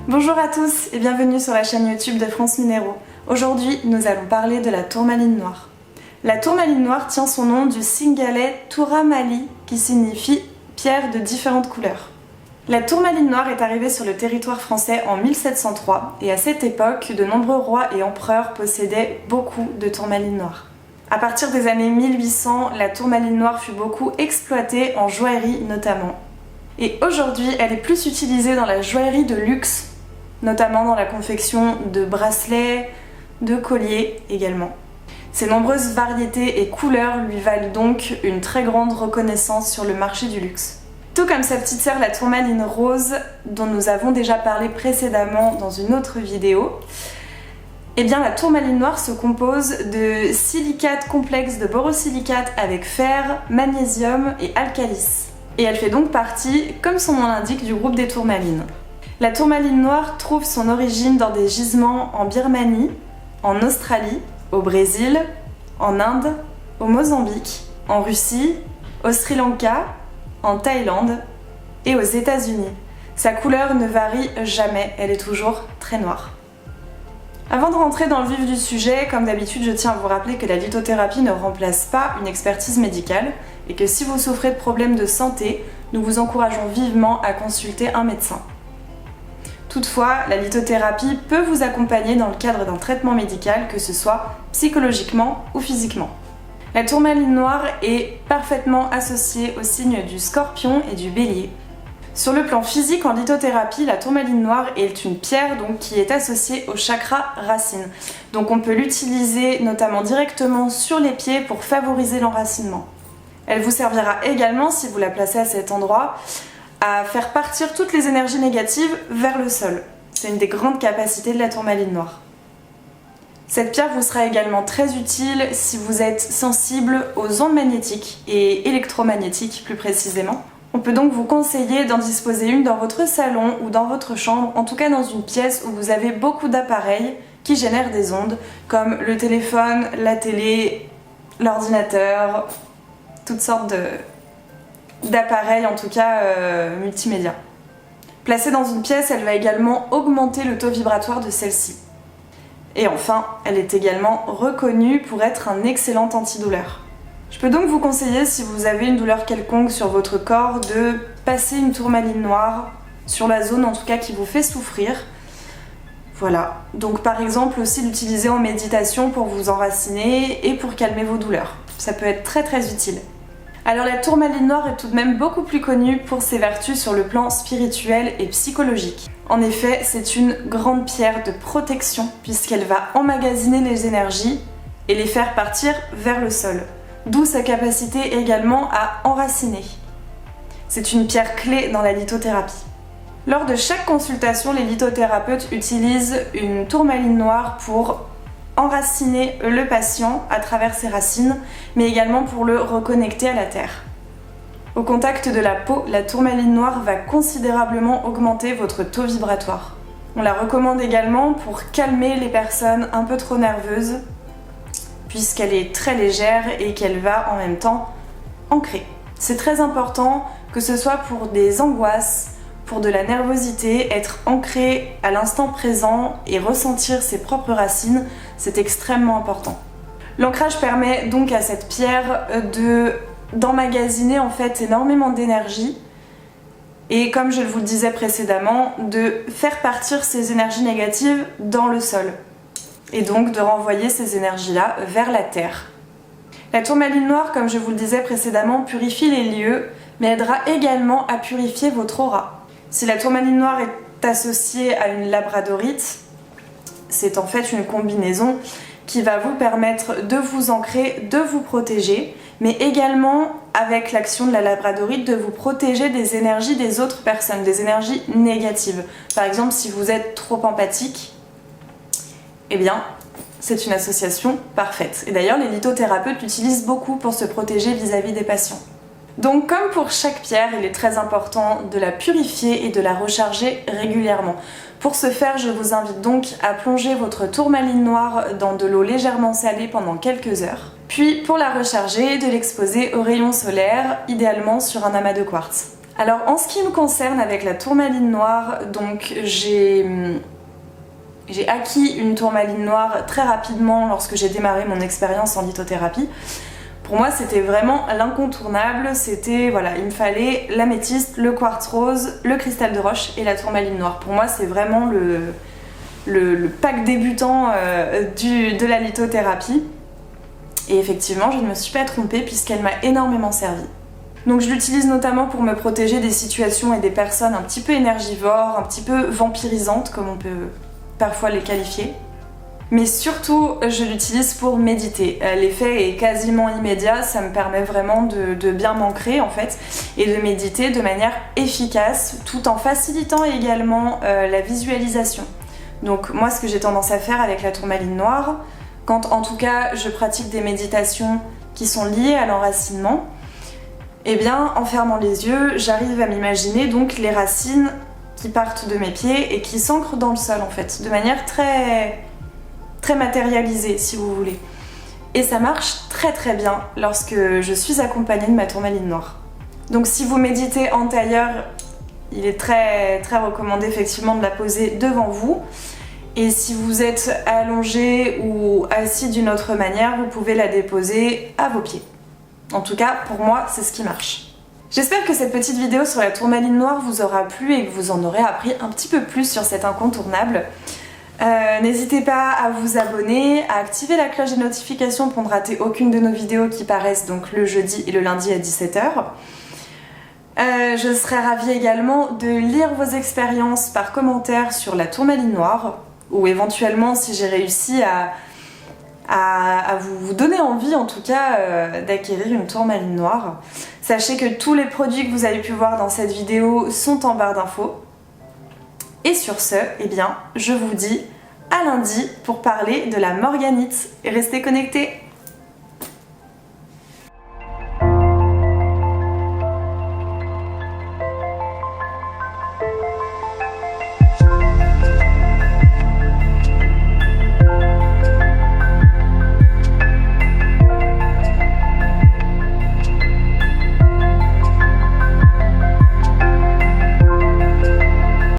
Bonjour à tous et bienvenue sur la chaîne YouTube de France Minéraux. Aujourd'hui, nous allons parler de la tourmaline noire. La tourmaline noire tient son nom du Singhalais Turamali qui signifie pierre de différentes couleurs. La tourmaline noire est arrivée sur le territoire français en 1703 et à cette époque, de nombreux rois et empereurs possédaient beaucoup de tourmalines noires. À partir des années 1800, la tourmaline noire fut beaucoup exploitée en joaillerie notamment. Et aujourd'hui, elle est plus utilisée dans la joaillerie de luxe, notamment dans la confection de bracelets, de colliers également. Ses nombreuses variétés et couleurs lui valent donc une très grande reconnaissance sur le marché du luxe. Tout comme sa petite sœur la tourmaline rose, dont nous avons déjà parlé précédemment dans une autre vidéo, eh bien la tourmaline noire se compose de silicates complexes de borosilicate avec fer, magnésium et alcalis. Et elle fait donc partie, comme son nom l'indique, du groupe des tourmalines. La tourmaline noire trouve son origine dans des gisements en Birmanie, en Australie, au Brésil, en Inde, au Mozambique, en Russie, au Sri Lanka, en Thaïlande et aux États-Unis. Sa couleur ne varie jamais, elle est toujours très noire. Avant de rentrer dans le vif du sujet, comme d'habitude, je tiens à vous rappeler que la lithothérapie ne remplace pas une expertise médicale et que si vous souffrez de problèmes de santé, nous vous encourageons vivement à consulter un médecin. Toutefois, la lithothérapie peut vous accompagner dans le cadre d'un traitement médical, que ce soit psychologiquement ou physiquement. La tourmaline noire est parfaitement associée au signe du Scorpion et du Bélier. Sur le plan physique, en lithothérapie, la tourmaline noire est une pierre qui est associée au chakra racine. Donc on peut l'utiliser notamment directement sur les pieds pour favoriser l'enracinement. Elle vous servira également, si vous la placez à cet endroit, à faire partir toutes les énergies négatives vers le sol. C'est une des grandes capacités de la tourmaline noire. Cette pierre vous sera également très utile si vous êtes sensible aux ondes magnétiques et électromagnétiques plus précisément. On peut donc vous conseiller d'en disposer une dans votre salon ou dans votre chambre, en tout cas dans une pièce où vous avez beaucoup d'appareils qui génèrent des ondes, comme le téléphone, la télé, l'ordinateur, toutes sortes d'appareils, en tout cas multimédia. Placée dans une pièce, elle va également augmenter le taux vibratoire de celle-ci. Et enfin, elle est également reconnue pour être un excellent antidouleur. Je peux donc vous conseiller, si vous avez une douleur quelconque sur votre corps, de passer une tourmaline noire sur la zone en tout cas qui vous fait souffrir. Voilà, donc par exemple aussi l'utiliser en méditation pour vous enraciner et pour calmer vos douleurs. Ça peut être très très utile. Alors la tourmaline noire est tout de même beaucoup plus connue pour ses vertus sur le plan spirituel et psychologique. En effet, c'est une grande pierre de protection puisqu'elle va emmagasiner les énergies et les faire partir vers le sol. D'où sa capacité également à enraciner. C'est une pierre clé dans la lithothérapie. Lors de chaque consultation, les lithothérapeutes utilisent une tourmaline noire pour enraciner le patient à travers ses racines, mais également pour le reconnecter à la terre. Au contact de la peau, la tourmaline noire va considérablement augmenter votre taux vibratoire. On la recommande également pour calmer les personnes un peu trop nerveuses, puisqu'elle est très légère et qu'elle va en même temps ancrer. C'est très important que ce soit pour des angoisses, pour de la nervosité, être ancré à l'instant présent et ressentir ses propres racines, c'est extrêmement important. L'ancrage permet donc à cette pierre d'emmagasiner en fait énormément d'énergie et, comme je vous le disais précédemment, de faire partir ces énergies négatives dans le sol et donc de renvoyer ces énergies-là vers la terre. La tourmaline noire, comme je vous le disais précédemment, purifie les lieux, mais aidera également à purifier votre aura. Si la tourmaline noire est associée à une labradorite, c'est en fait une combinaison qui va vous permettre de vous ancrer, de vous protéger, mais également, avec l'action de la labradorite, de vous protéger des énergies des autres personnes, des énergies négatives. Par exemple, si vous êtes trop empathique, eh bien, c'est une association parfaite. Et d'ailleurs, les lithothérapeutes l'utilisent beaucoup pour se protéger vis-à-vis des patients. Donc, comme pour chaque pierre, il est très important de la purifier et de la recharger régulièrement. Pour ce faire, je vous invite donc à plonger votre tourmaline noire dans de l'eau légèrement salée pendant quelques heures. Puis, pour la recharger, de l'exposer aux rayons solaires, idéalement sur un amas de quartz. Alors en ce qui me concerne avec la tourmaline noire, donc j'ai acquis une tourmaline noire très rapidement lorsque j'ai démarré mon expérience en lithothérapie. Pour moi c'était vraiment l'incontournable, c'était voilà, il me fallait l'améthyste, le quartz rose, le cristal de roche et la tourmaline noire. Pour moi c'est vraiment le pack débutant de la lithothérapie. Et effectivement je ne me suis pas trompée puisqu'elle m'a énormément servi. Donc je l'utilise notamment pour me protéger des situations et des personnes un petit peu énergivores, un petit peu vampirisantes comme on peut parfois les qualifier. Mais surtout je l'utilise pour méditer. L'effet est quasiment immédiat, ça me permet vraiment de bien m'ancrer en fait et de méditer de manière efficace tout en facilitant également la visualisation. Donc moi ce que j'ai tendance à faire avec la tourmaline noire, quand en tout cas je pratique des méditations qui sont liées à l'enracinement, eh bien, en fermant les yeux, j'arrive à m'imaginer donc les racines qui partent de mes pieds et qui s'ancrent dans le sol en fait, de manière très matérialisée si vous voulez. Et ça marche très bien lorsque je suis accompagnée de ma tourmaline noire. Donc si vous méditez en tailleur, il est très recommandé effectivement de la poser devant vous. Et si vous êtes allongé ou assis d'une autre manière, vous pouvez la déposer à vos pieds. En tout cas, pour moi, c'est ce qui marche. J'espère que cette petite vidéo sur la tourmaline noire vous aura plu et que vous en aurez appris un petit peu plus sur cet incontournable. N'hésitez pas à vous abonner, à activer la cloche des notifications pour ne rater aucune de nos vidéos qui paraissent donc le jeudi et le lundi à 17 h. Je serais ravie également de lire vos expériences par commentaire sur la tourmaline noire ou éventuellement si j'ai réussi à vous donner envie en tout cas d'acquérir une tourmaline noire. Sachez que tous les produits que vous avez pu voir dans cette vidéo sont en barre d'infos. Et sur ce, eh bien, je vous dis à lundi pour parler de la morganite. Et restez connectés!